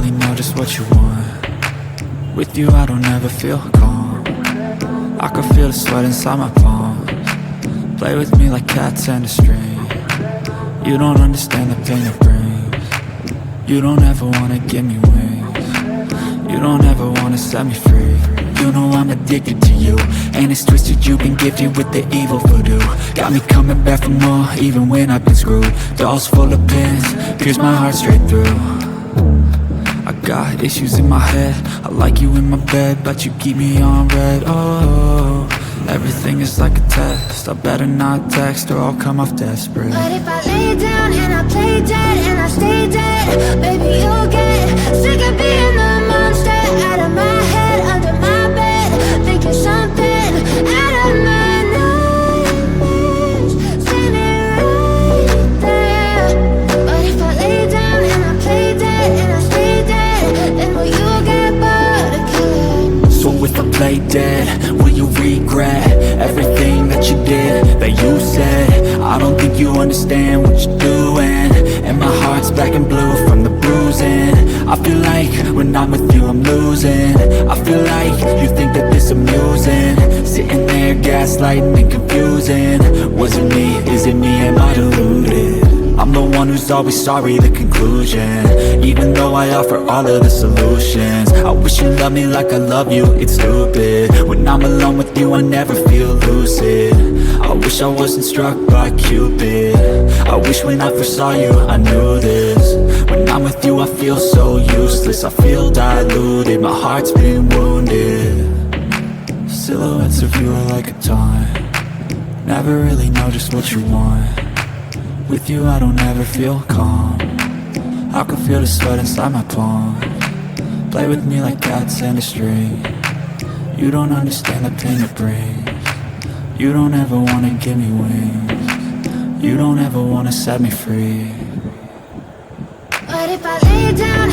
really know just what you want. With you I don't ever feel calm. I can feel the sweat inside my palms. Play with me like cats and a string. You don't understand the pain it brings. You don't ever wanna give me wings. You don't ever wanna set me free. You know I'm addicted to you, and it's twisted, you've been gifted with the evil voodoo. Got me coming back for more, even when I've been screwed. Dolls full of pins, pierce my heart straight through. I got issues in my head, I like you in my bed, but you keep me on red. Oh, everything is like a test, I better not text or I'll come off desperate. But if I lay down and I play dead and I stay dead, baby you'll get sick of being the monster out of my head, under my bed, thinking something out of my nightmares, standing right there. But if I lay down and I play dead and I stay dead, then will you get bored of killing? So if I play dead, will you regret everything that you did, that you said? I don't think you understand what you're doing, and my heart's black and blue from the bruising. I feel like when I'm with you I'm losing. I feel like you think that this amusing, sitting there gaslighting and confusing. Was it me? Is it me? Am I deluded? I'm the one who's always sorry, the conclusion. Even though I offer all of the solutions, I wish you loved me like I love you, it's stupid. When I'm alone with you I never feel lucid. I wish I wasn't struck by Cupid. I wish when I first saw you I knew this. When I'm with you I feel so useless, I feel diluted, my heart's been wounded. Silhouettes of you are like a taunt. Never really know just what you want. With you I don't ever feel calm. I can feel the sweat inside my palms. Play with me like cats and a string. You don't understand the pain it brings. You don't ever wanna give me wings. You don't ever wanna set me free. But if I lay down